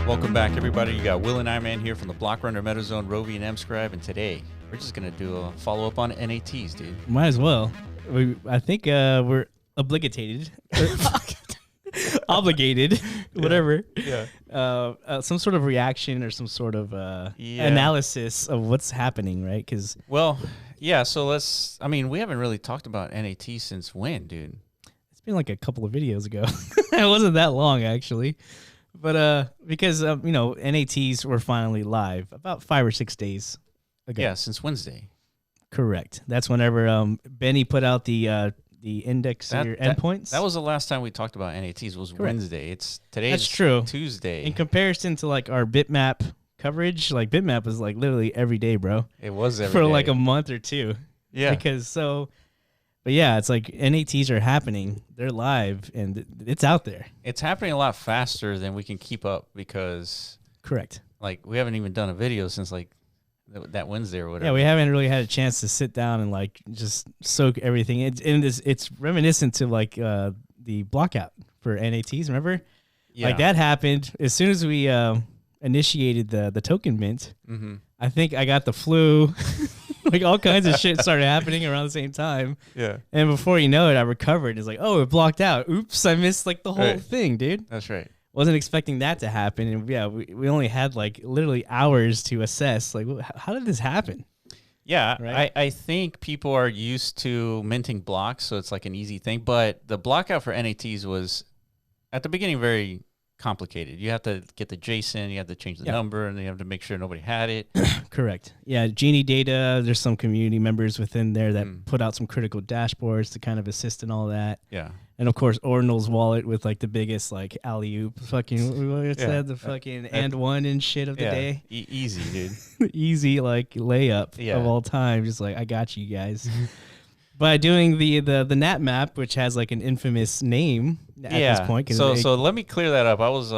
Welcome back, everybody. You got Will and I-Man here from the Block Runner MetaZone, Rovi and MScribe, and today we're just going to do a follow-up on NATs, dude. Might as well. I think we're obligated. Obligated, whatever. Yeah. Some sort of reaction or some sort of analysis of what's happening, right? Because so we haven't really talked about NAT since when, dude? It's been like a couple of videos ago. It wasn't that long, actually. But because NATs were finally live about 5 or 6 days ago. Yeah, since Wednesday. Correct. That's whenever Benny put out the index endpoints. That was the last time we talked about NATs. Was Correct. Wednesday. Today's That's true. Tuesday. In comparison to like our bitmap coverage, like bitmap was like literally every day, bro. It was every for day. like a month or two. Yeah. But yeah, it's like NATs are happening. They're live and it's out there. It's happening a lot faster than we can keep up because Correct. like we haven't even done a video since like that Wednesday or whatever. Yeah, we haven't really had a chance to sit down and like just soak everything. It's reminiscent to like the blockout for NATs. Remember? Yeah. Like that happened as soon as we initiated the token mint. Mm-hmm. I think I got the flu. Like all kinds of shit started happening around the same time. Yeah. And before you know it, I recovered. It's like, oh, it blocked out. Oops, I missed like the whole thing, dude. That's right. Wasn't expecting that to happen. And yeah, we only had like literally hours to assess. Like, how did this happen? Yeah, right? I think people are used to minting blocks, so it's like an easy thing. But the blockout for NATs was at the beginning very complicated. You have to get the JSON, you have to change the number, and you have to make sure nobody had it. Correct. Yeah, Genie Data, there's some community members within there that put out some critical dashboards to kind of assist in all that. Yeah. And of course, Ordinal's wallet with like the biggest like alley-oop fucking, what it said, the fucking and one and shit of the day. Easy, dude. Easy like layup of all time. Just like, I got you guys. By doing the NAT map, which has like an infamous name at this point. So let me clear that up. I was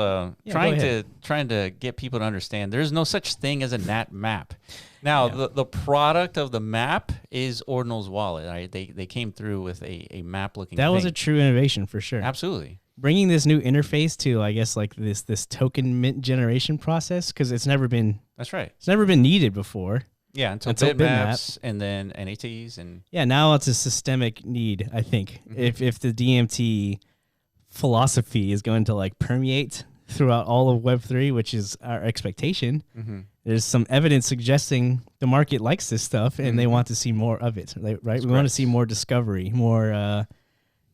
trying to get people to understand there's no such thing as a NAT map. Now, the product of the map is Ordinal's wallet. Right? They came through with a map looking That thing. was a true innovation for sure. Absolutely. Bringing this new interface to, I guess, like this token mint generation process, because it's never been. That's right. It's never been needed before. Yeah, until bitmaps and then NATs and now it's a systemic need. I think if the DMT philosophy is going to like permeate throughout all of Web3, which is our expectation, there's some evidence suggesting the market likes this stuff and they want to see more of it. Right? We want to see more discovery, more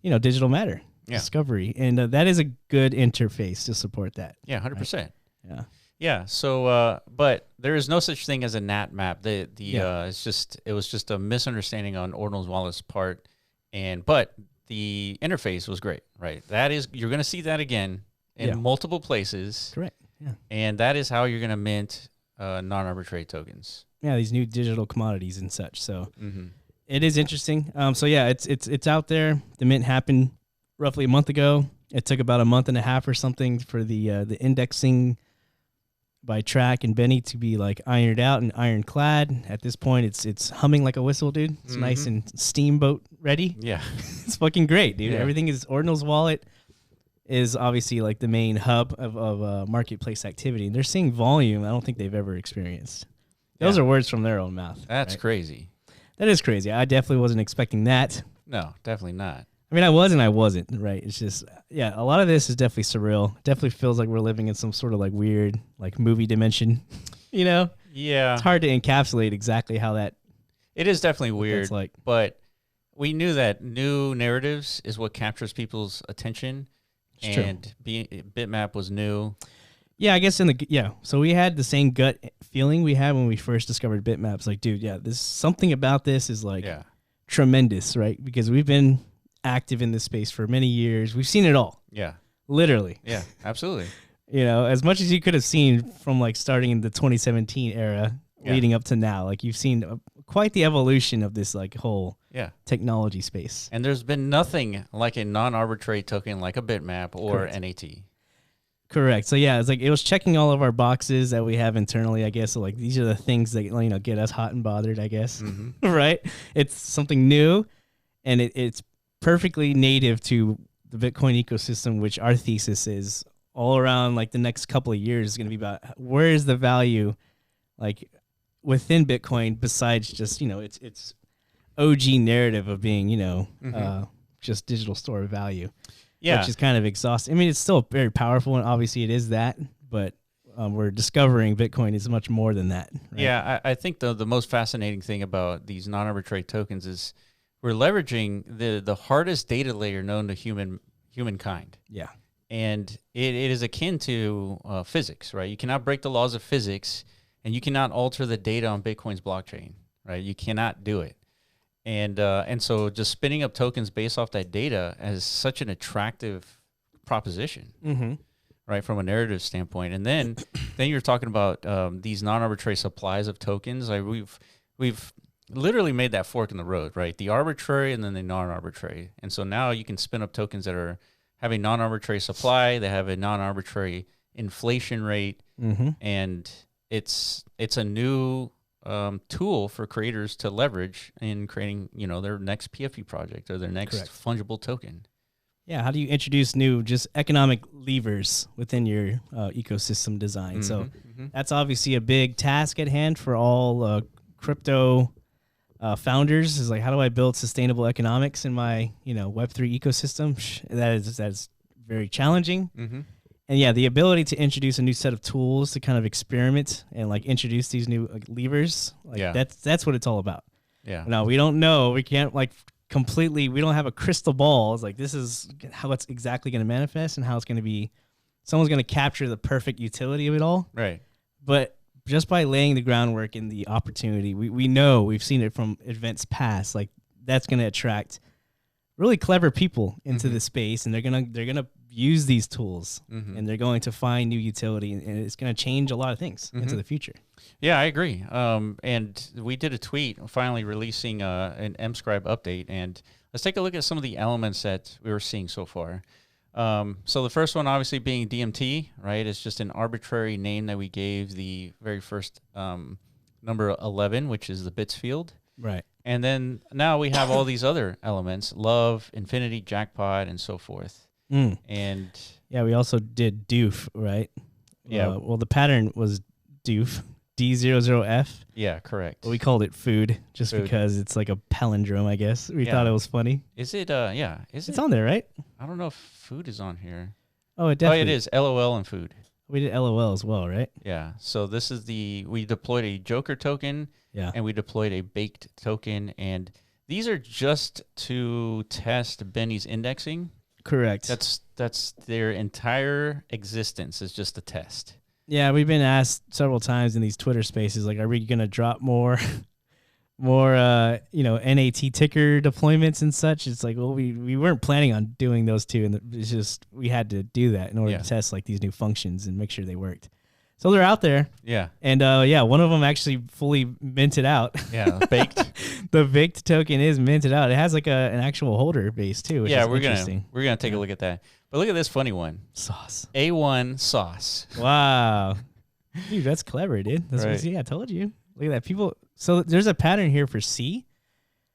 digital matter discovery, and that is a good interface to support that. Yeah, 100%. Right? Yeah. Yeah, so but there is no such thing as a NAT map. It was just a misunderstanding on Ordinal's wallet's part, but the interface was great, right? That is, you're going to see that again in multiple places. Correct. Yeah. And that is how you're going to mint non-arbitrary tokens. Yeah, these new digital commodities and such. So it is interesting. It's out there. The mint happened roughly a month ago. It took about a month and a half or something for the indexing by Track and Benny to be like ironed out and ironclad. At this point, it's humming like a whistle, dude. It's nice and steamboat ready. Yeah. It's fucking great, dude. Yeah. Everything is Ordinal's wallet is obviously like the main hub of marketplace activity. And they're seeing volume I don't think they've ever experienced. Those are words from their own mouth. That's crazy. That is crazy. I definitely wasn't expecting that. No, definitely not. I mean, I was and I wasn't, right? It's just, a lot of this is definitely surreal. Definitely feels like we're living in some sort of like weird, like movie dimension, Yeah. It's hard to encapsulate exactly how that. It is definitely weird, like. But we knew that new narratives is what captures people's attention. It's and Bitmap was new. Yeah, I guess so we had the same gut feeling we had when we first discovered Bitmaps. Like, dude, there's something about this is like tremendous, right? Because we've been active in this space for many years. We've seen it all. Yeah. Literally. Yeah, absolutely. As much as you could have seen from like starting in the 2017 era leading up to now, like you've seen quite the evolution of this like whole technology space. And there's been nothing like a non-arbitrary token like a bitmap or NAT. Correct. So it's like it was checking all of our boxes that we have internally, I guess. So like these are the things that get us hot and bothered, I guess. Right? It's something new and it's perfectly native to the Bitcoin ecosystem, which our thesis is all around like the next couple of years is going to be about where is the value like within Bitcoin besides just, it's OG narrative of being, just digital store of value, which is kind of exhausting. I mean, it's still very powerful and obviously it is that, but we're discovering Bitcoin is much more than that. Right? Yeah, I think the most fascinating thing about these non-arbitrary tokens is we're leveraging the hardest data layer known to humankind. Yeah. And it is akin to physics, right? You cannot break the laws of physics, and you cannot alter the data on Bitcoin's blockchain, right? You cannot do it. And so just spinning up tokens based off that data is such an attractive proposition, right, from a narrative standpoint. And then you're talking about these non-arbitrary supplies of tokens. Like we've literally made that fork in the road, right? The arbitrary and then the non-arbitrary. And so now you can spin up tokens that have a non-arbitrary supply, they have a non-arbitrary inflation rate, and it's a new tool for creators to leverage in creating, their next PFP project or their next fungible token. Yeah, how do you introduce new just economic levers within your ecosystem design? So that's obviously a big task at hand for all crypto founders. Is like, how do I build sustainable economics in my Web3 ecosystem? That is very challenging. And yeah, the ability to introduce a new set of tools to kind of experiment and like introduce these new levers, that's what it's all about. Yeah. No, we don't know. We can't like completely. We don't have a crystal ball. It's like this is how it's exactly going to manifest and how it's going to be. Someone's going to capture the perfect utility of it all. Right. But just by laying the groundwork and the opportunity, we know, we've seen it from events past, like that's going to attract really clever people into the space, and they're gonna use these tools, and they're going to find new utility, and it's going to change a lot of things into the future. Yeah, I agree. And we did a tweet finally releasing an mScribe update, and let's take a look at some of the elements that we were seeing so far. So the first one obviously being DMT, right? It's just an arbitrary name that we gave the very first number 11, which is the bits field. Right. And then now we have all these other elements, love, infinity, jackpot, and so forth. And yeah, we also did Doof, right? Yeah. Well, the pattern was Doof, D00F. Yeah, correct. But we called it food just because it's like a palindrome, I guess. We thought it was funny. Is it, yeah. It's on there, right? I don't know if food is on here. Oh, it definitely. Oh, it is. LOL and food. We did LOL as well, right? Yeah. So this is we deployed a Joker token. Yeah. And we deployed a baked token. And these are just to test Benny's indexing. Correct. That's their entire existence is just a test. Yeah, we've been asked several times in these Twitter spaces, like, are we going to drop more NAT ticker deployments and such? It's like, well, we weren't planning on doing those two, and it's just we had to do that in order to test like these new functions and make sure they worked. So they're out there. Yeah. And one of them actually fully minted out. Yeah, baked. The baked token is minted out. It has like an actual holder base too, which is interesting. We're gonna take a look at that. But look at this funny one. Sauce. A1 sauce. Wow. Dude, that's clever, dude. That's what I told you. Look at that. People, so there's a pattern here for C.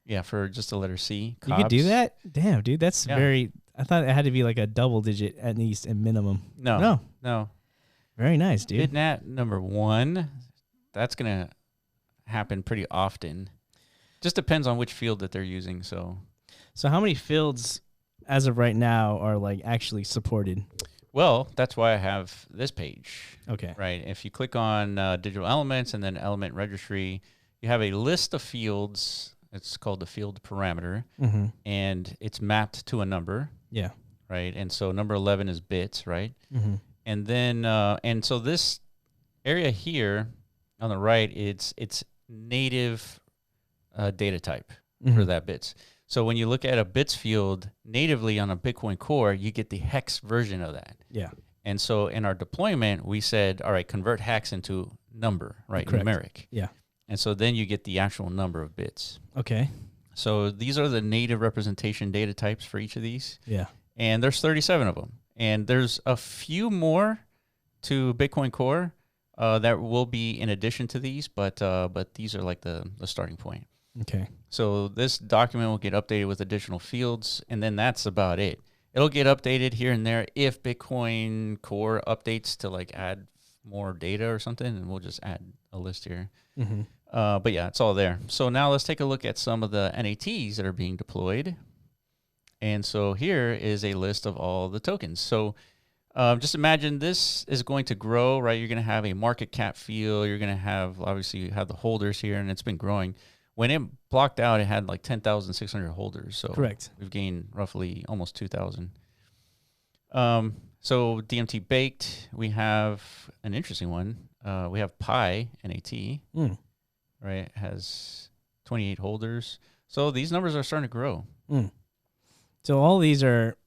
Yeah, for just the letter C. You could do that? Damn, dude. That's very, I thought it had to be like a double digit at least and minimum. No. Very nice, dude. BitNat number 1. That's going to happen pretty often. Just depends on which field that they're using. So how many fields as of right now are like actually supported? Well, that's why I have this page. Okay. Right. If you click on digital elements and then element registry, you have a list of fields. It's called the field parameter, and it's mapped to a number. Yeah. Right. And so number 11 is bits, right? And then, and so this area here on the right, it's native data type for that bits. So when you look at a bits field natively on a Bitcoin core, you get the hex version of that. Yeah. And so in our deployment, we said, all right, convert hex into number, right? Correct. Numeric. Yeah. And so then you get the actual number of bits. Okay. So these are the native representation data types for each of these. Yeah. And there's 37 of them. And there's a few more to Bitcoin Core that will be in addition to these, but these are like the starting point. Okay. So this document will get updated with additional fields, and then that's about it. it'll get updated here and there if Bitcoin Core updates to like add more data or something, and we'll just add a list here. Mm-hmm. But yeah, it's all there. So now let's take a look at some of the NATs that are being deployed. And so here is a list of all the tokens. So just imagine this is going to grow, right? You're going to have a market cap field. You're going to have, obviously, you have the holders here, and it's been growing. When it blocked out, it had like 10,600 holders. So correct. We've gained roughly almost 2,000. So DMT baked, we have an interesting one. We have Pi NAT, right? It has 28 holders. So these numbers are starting to grow. So all these are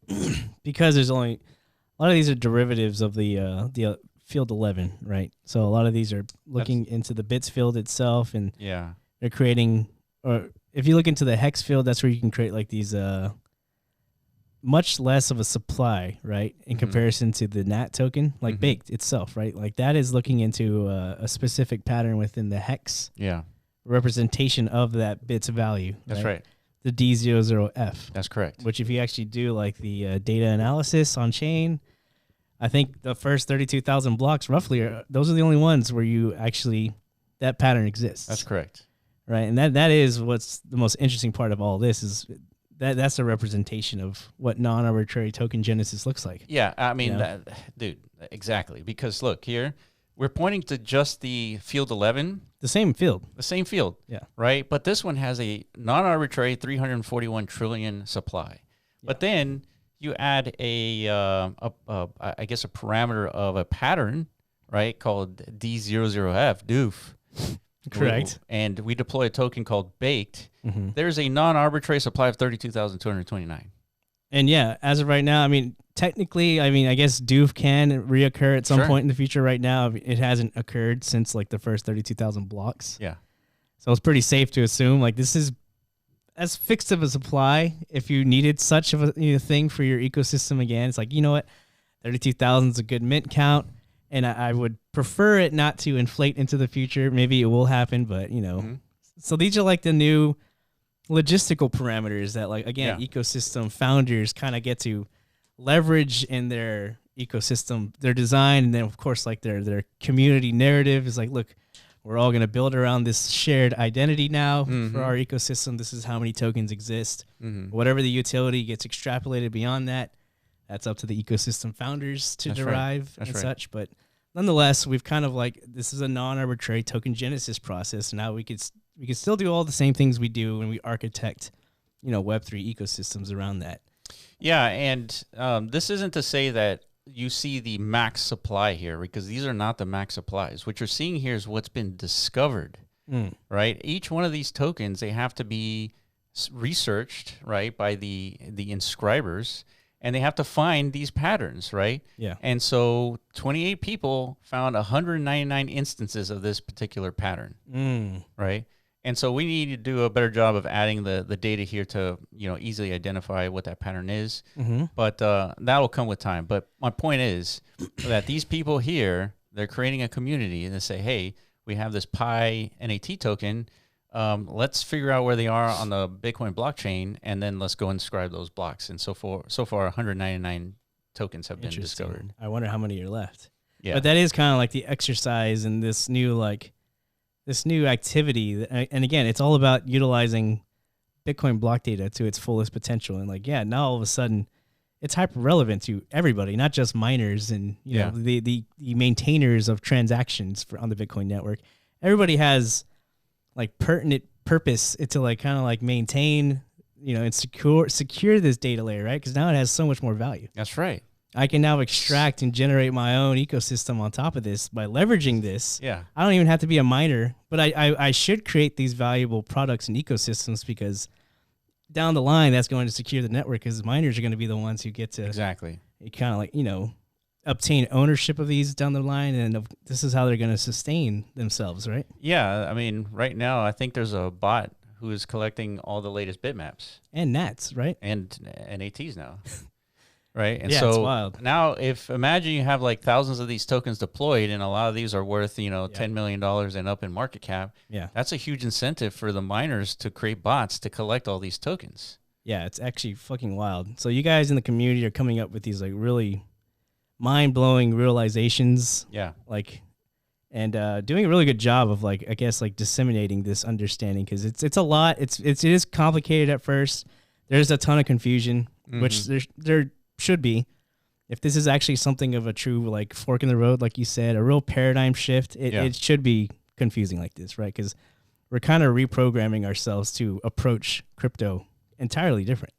because there's only a lot of these are derivatives of the field 11, right? So a lot of these are looking into the bits field itself, and they're creating. Or if you look into the hex field, that's where you can create like these much less of a supply, right, in comparison to the NAT token, like baked itself, right? Like that is looking into a specific pattern within the hex representation of that bit's value. That's right. The D00F. That's correct. Which if you actually do like the data analysis on chain, I think the first 32,000 blocks roughly those are the only ones where you actually, that pattern exists. That's correct. Right. And that is what's the most interesting part of all this is that's a representation of what non-arbitrary token genesis looks like. Yeah, I mean, dude, exactly. Because look here, we're pointing to just the field 11. The same field. The same field. Yeah. Right? But this one has a non-arbitrary 341 trillion supply. Yeah. But then you add I guess a parameter of a pattern, right, called D00F, Doof. Correct. And we deploy a token called baked. There's a non-arbitrary supply of 32,229. And yeah, as of right now, I mean, technically, I guess Doof can reoccur at some point in the future. Right now, it hasn't occurred since like the first 32,000 blocks. Yeah. So it's pretty safe to assume like this is as fixed of a supply. If you needed such of a thing for your ecosystem again, it's like, you know what, 32,000 is a good mint count. And I would prefer it not to inflate into the future. Maybe it will happen, but So these are like the new logistical parameters that, like, again, ecosystem founders kind of get to leverage in their ecosystem, their design, and then of course like their community narrative is like, look, we're all going to build around this shared identity now for our ecosystem. This is how many tokens exist. Whatever the utility gets extrapolated beyond that, that's up to the ecosystem founders to derive and such. But nonetheless, we've kind of like, this is a non-arbitrary token genesis process. Now we could still do all the same things we do when we architect, Web3 ecosystems around that. Yeah, and this isn't to say that you see the max supply here, because these are not the max supplies. What you're seeing here is what's been discovered, right? Each one of these tokens, they have to be researched, right, by the inscribers, and they have to find these patterns, right? Yeah. And so 28 people found 199 instances of this particular pattern, right? And so we need to do a better job of adding the data here to, easily identify what that pattern is. But that will come with time. But my point is that these people here, they're creating a community, and they say, hey, we have this Pi NAT token. Let's figure out where they are on the Bitcoin blockchain, and then let's go inscribe those blocks. And so far 199 tokens have been discovered. I wonder how many are left. Yeah. But that is kind of like the exercise in this new activity. And again, it's all about utilizing Bitcoin block data to its fullest potential. And now all of a sudden it's hyper relevant to everybody, not just miners and the maintainers of transactions on the Bitcoin network. Everybody has like pertinent purpose to like kind of like maintain, and secure this data layer, right? Because now it has so much more value. That's right. I can now extract and generate my own ecosystem on top of this by leveraging this. Yeah. I don't even have to be a miner, but I should create these valuable products and ecosystems, because down the line, that's going to secure the network, because miners are going to be the ones who get to kind of like, obtain ownership of these down the line. And this is how they're going to sustain themselves, right? Yeah. I mean, right now, I think there's a bot who is collecting all the latest bitmaps. And NATs, right? And NATs now. Right. And yeah, so it's wild. Now imagine you have like thousands of these tokens deployed, and a lot of these are worth, $10 million and up in market cap. Yeah. That's a huge incentive for the miners to create bots to collect all these tokens. Yeah, it's actually fucking wild. So you guys in the community are coming up with these like really mind-blowing realizations. Yeah. Like, and doing a really good job of like, I guess, like disseminating this understanding, because it's a lot. It is complicated at first. There's a ton of confusion, which there should be. If this is actually something of a true like fork in the road, like you said, a real paradigm shift, it should be confusing like this, right? Because we're kind of reprogramming ourselves to approach crypto entirely different.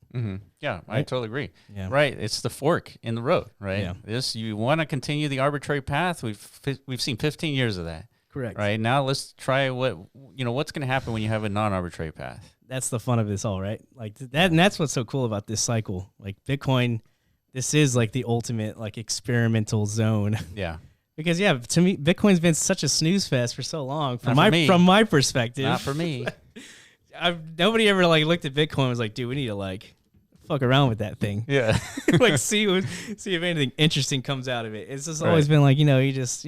Yeah, right? I totally agree. Yeah. Right, it's the fork in the road, right? Yeah. This, you want to continue the arbitrary path. We've seen 15 years of that. Correct. Right, now let's try what's going to happen when you have a non-arbitrary path. That's the fun of this all, right? Like that, and that's what's so cool about this cycle. Like Bitcoin, this is like the ultimate like experimental zone. Yeah. Because to me, Bitcoin's been such a snooze fest for so long. From Not for me. From my perspective, Not for me. Nobody ever like looked at Bitcoin and was like, dude, we need to like fuck around with that thing. Yeah. Like see if anything interesting comes out of it. It's just always been like, you just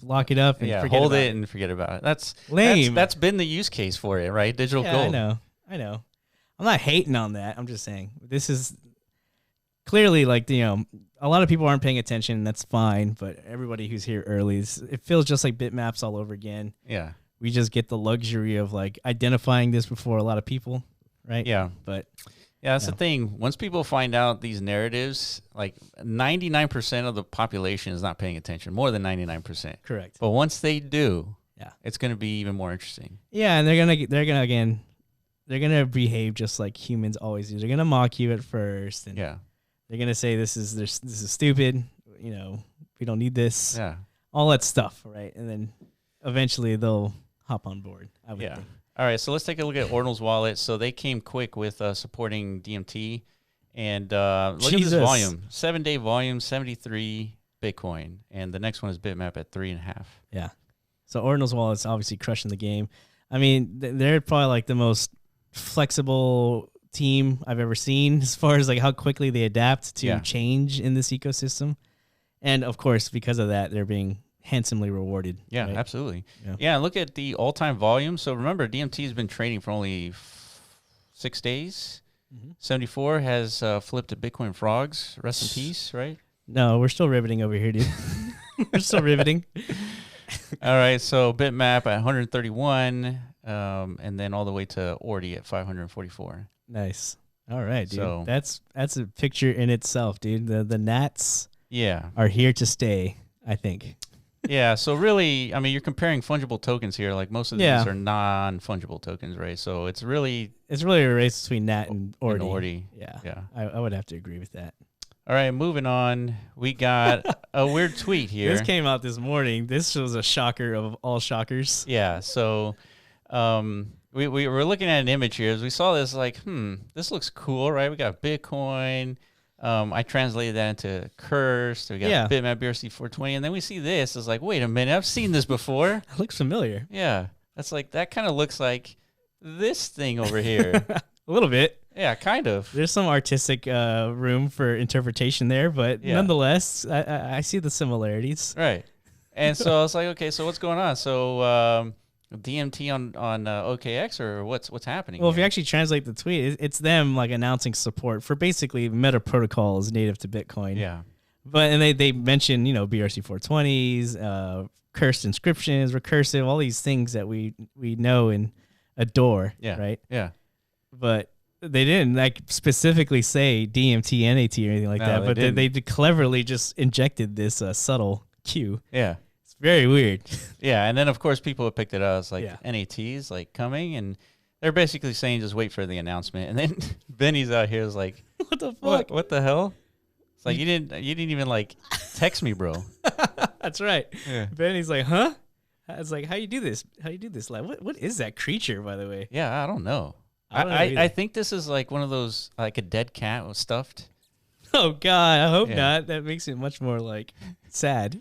lock it up and forget hold about it and forget about it. That's lame. That's been the use case for it, right? Digital gold. I know. I'm not hating on that. I'm just saying this is clearly like a lot of people aren't paying attention, and that's fine. But everybody who's here early, it feels just like bitmaps all over again. Yeah. We just get the luxury of like identifying this before a lot of people, right? Yeah. But yeah, that's the thing. Once people find out these narratives, like 99% of the population is not paying attention, more than 99%. Correct. But once they do, yeah, it's going to be even more interesting. Yeah, and they're gonna behave just like humans always do. They're gonna mock you at first, and they're gonna say this is stupid. We don't need this. Yeah, all that stuff, right? And then eventually they'll hop on board. I would think. All right, so let's take a look at Ordinal's wallet. So they came quick with supporting DMT, and look at this volume: 7-day volume, 73 Bitcoin, and the next one is Bitmap at 3.5. Yeah. So Ordinal's wallet's obviously crushing the game. I mean, they're probably like the most flexible team I've ever seen as far as like how quickly they adapt to change in this ecosystem. And of course, because of that, they're being handsomely rewarded. Yeah, right? absolutely. Yeah, look at the all-time volume. So remember, DMT has been trading for only 6 days. 74 has flipped to Bitcoin frogs. Rest in peace, right? No, we're still riveting over here, dude. We're still riveting. All right, so Bitmap at 131, and then all the way to Ordi at 544. Nice. All right, dude. So, that's a picture in itself, dude. The NATs are here to stay, I think. Yeah, so really, I mean, you're comparing fungible tokens here. Like most of these are non-fungible tokens, right? So it's really a race between NAT and Ordi. Yeah. I would have to agree with that. All right, moving on. We got a weird tweet here. This came out this morning. This was a shocker of all shockers. Yeah, so we were looking at an image here. As we saw this, like, this looks cool, right? We got Bitcoin. I translated that into cursed. We got Bitmap BRC 420. And then we see this. It's like, wait a minute. I've seen this before. It looks familiar. Yeah. That's like, that kind of looks like this thing over here. A little bit. Yeah, kind of. There's some artistic room for interpretation there, but nonetheless, I see the similarities. Right. And so I was like, okay, so what's going on? So DMT on OKX, or what's happening? Well, if you actually translate the tweet, it's them like announcing support for basically meta protocols native to Bitcoin. Yeah. But and they mention BRC 420s, cursed inscriptions, recursive, all these things that we know and adore. Yeah. Right. Yeah. But they didn't like specifically say DMT, NAT, or anything like that. But they cleverly just injected this subtle cue. Yeah. It's very weird. Yeah. And then, of course, people have picked it up as like NATs like coming, and they're basically saying just wait for the announcement. And then Benny's out here is like, what the fuck? What the hell? It's like, you didn't even like text me, bro. That's right. Yeah. Benny's like, huh? I was like, how you do this? Like, what is that creature, by the way? Yeah, I don't know. I think this is like one of those, like a dead cat was stuffed. Oh God, I hope not. That makes it much more like sad.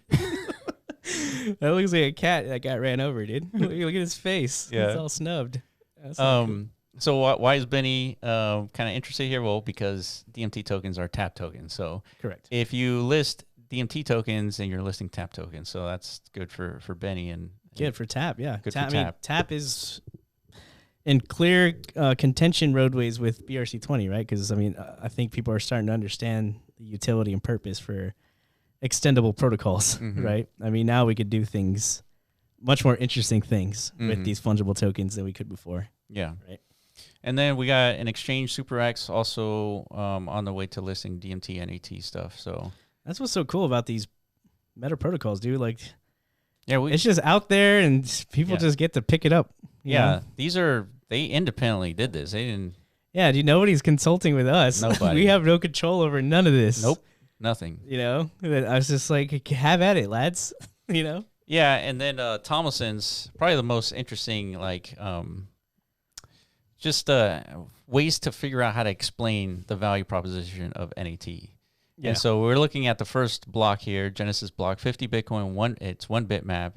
That looks like a cat that got ran over, dude. Look at his face. Yeah. It's all snubbed. So why is Benny kind of interested here? Well, because DMT tokens are tap tokens. So correct. If you list DMT tokens, then you're listing tap tokens. So that's good for Benny and good for tap. Yeah, good for tap. Tap is and clear contention roadways with BRC20, right? Because I mean, I think people are starting to understand the utility and purpose for extendable protocols, right? I mean, now we could do things, much more interesting things with these fungible tokens than we could before. Yeah. Right. And then we got an exchange Super X also on the way to listing DMT NAT stuff. So that's what's so cool about these meta protocols, dude. Like, yeah, it's just out there and people just get to pick it up. You know? They independently did this. They didn't. Yeah, dude, nobody's consulting with us. Nobody. We have no control over none of this. Nope. Nothing. You know, I was just like, have at it, lads. You know? Yeah, and then Thomason's probably the most interesting, like, just ways to figure out how to explain the value proposition of NAT. Yeah. And so we're looking at the first block here, Genesis block, 50 Bitcoin, it's 1 bitmap,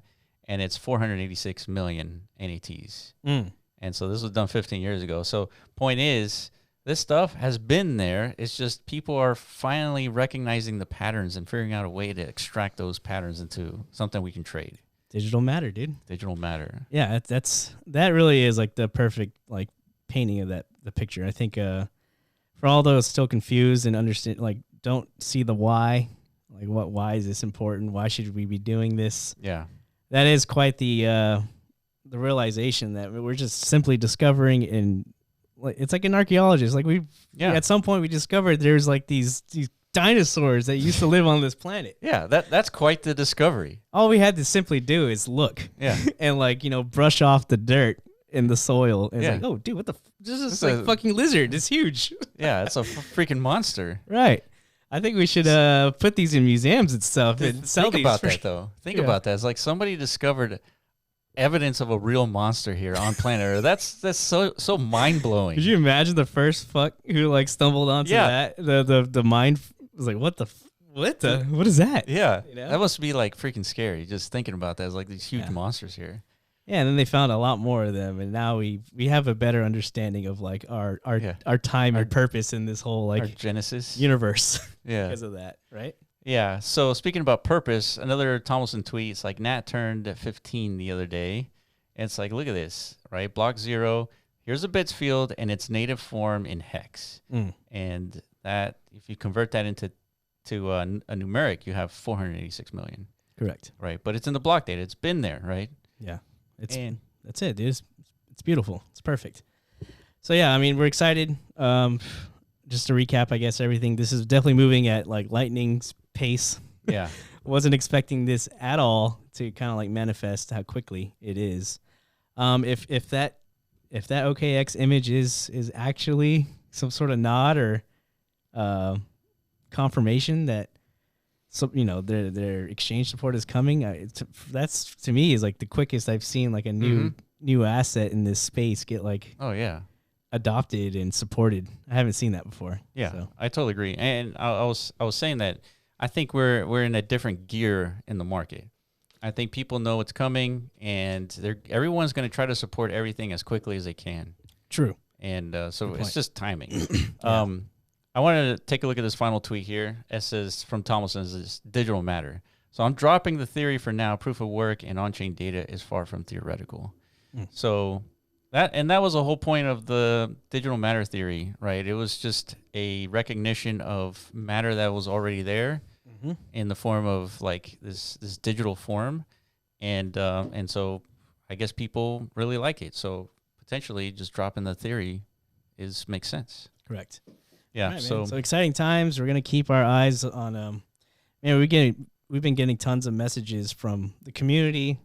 and it's 486 million NATs. And so this was done 15 years ago. So point is, this stuff has been there. It's just people are finally recognizing the patterns and figuring out a way to extract those patterns into something we can trade. Digital matter, dude. Digital matter. Yeah, that really is like the perfect like painting of the picture. I think for all those still confused and understand, like, don't see the why, like why is this important? Why should we be doing this? Yeah, that is quite the realization that we're just simply discovering in. It's like an archaeologist. Like at some point we discovered there's like these dinosaurs that used to live on this planet. Yeah, that's quite the discovery. All we had to simply do is look. Yeah, and like brush off the dirt in the soil. And it's like, oh, dude, what the? This is like a fucking lizard. It's huge. Yeah, it's a freaking monster. Right. I think we should put these in museums and stuff and sell these. Think about that though. Think Yeah. about that. It's like somebody discovered evidence of a real monster here on planet Earth. That's so mind blowing. Could you imagine the first fuck who like stumbled onto that? The mind was like, what is that? Yeah, that must be like freaking scary. Just thinking about that. It's like these huge monsters here. Yeah, and then they found a lot more of them, and now we have a better understanding of like our time and purpose in this whole like our Genesis universe. Yeah, because of that, right? Yeah. So speaking about purpose, another Thomason tweet. It's like NAT turned 15 the other day. And it's like, look at this, right? Block 0. Here's a bits field and its native form in hex. And that, if you convert that into a numeric, you have 486 million. Correct. Right. But it's in the block data. It's been there, right? Yeah. That's it, dude. It's beautiful. It's perfect. So yeah, I mean, we're excited. Just to recap, I guess everything. This is definitely moving at like lightning's pace. Yeah. Wasn't expecting this at all to kind of like manifest how quickly it is. If that OKX image is actually some sort of nod or confirmation that their exchange support is coming, that's to me is like the quickest I've seen like a new asset in this space get like adopted and supported. I haven't seen that before. Yeah, so. I totally agree. And I was saying that I think we're in a different gear in the market. I think people know it's coming, and everyone's going to try to support everything as quickly as they can. True. And so it's just timing. I wanted to take a look at this final tweet here. It says from Thomason, is digital matter. So I'm dropping the theory for now. Proof of work and on-chain data is far from theoretical. So that was the whole point of the digital matter theory, right? It was just a recognition of matter that was already there in the form of like this digital form, and so I guess people really like it. So potentially just dropping the theory makes sense. Correct. Yeah. Right, so exciting times. We're gonna keep our eyes on. We've been getting tons of messages from the community.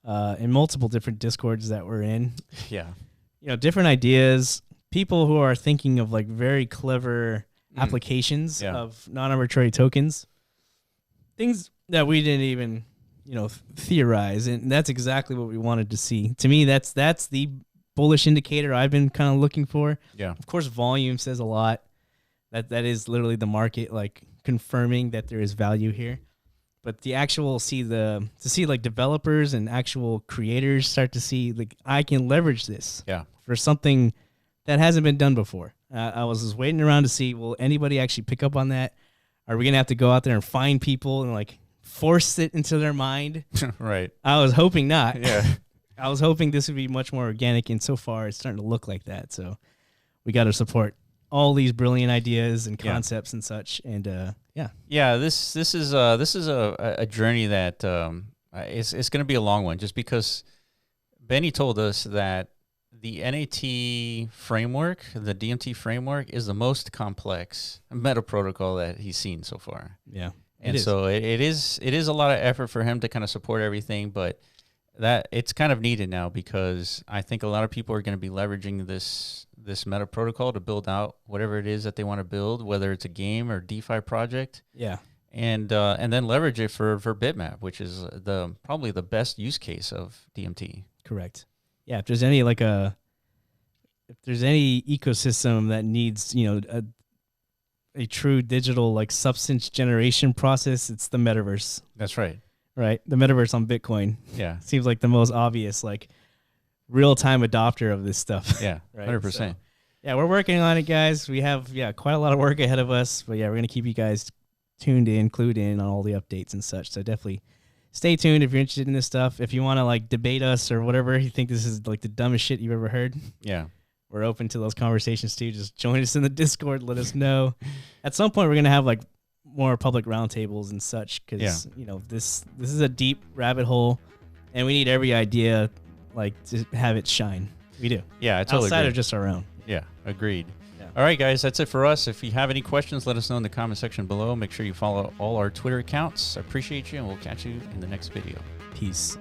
In multiple different Discords that we're in. Yeah. Different ideas, people who are thinking of like very clever applications of non-arbitrary tokens, things that we didn't even, theorize. And that's exactly what we wanted to see. To me, that's the bullish indicator I've been kind of looking for. Yeah. Of course, volume says a lot. That is literally the market, like confirming that there is value here. But the actual to see like developers and actual creators start to see like I can leverage this for something that hasn't been done before. I was just waiting around to see, will anybody actually pick up on that? Are we gonna have to go out there and find people and like force it into their mind? Right. I was hoping not. Yeah. I was hoping this would be much more organic, and so far it's starting to look like that. So we got to support all these brilliant ideas and concepts and such. And this is a journey that it's going to be a long one, just because Benny told us that the NAT framework, the DMT framework, is the most complex meta protocol that he's seen so far. Yeah. And so it is a lot of effort for him to kind of support everything, but that it's kind of needed now, because I think a lot of people are going to be leveraging this meta protocol to build out whatever it is that they want to build, whether it's a game or DeFi project. Yeah. And then leverage it for Bitmap, which is probably the best use case of DMT. Correct. Yeah. If there's any ecosystem that needs, a true digital substance generation process, it's the metaverse. That's right. Right. The metaverse on Bitcoin. Yeah. Seems like the most obvious, real time adopter of this stuff. Yeah. Right? 100%. So, yeah, we're working on it, guys. We have quite a lot of work ahead of us, but we're gonna keep you guys tuned in, clued in on all the updates and such. So definitely stay tuned if you're interested in this stuff. If you want to debate us or whatever, you think this is the dumbest shit you've ever heard. Yeah. We're open to those conversations too. Just join us in the Discord. Let us know. At some point, we're going to have more public roundtables and such, because this is a deep rabbit hole, and we need every idea to have it shine. We do. Yeah, I totally outside agree. of just our own. Yeah, agreed. Yeah. All right, guys, that's it for us. If you have any questions, let us know in the comment section below. Make sure you follow all our Twitter accounts. I appreciate you, and we'll catch you in the next video. Peace.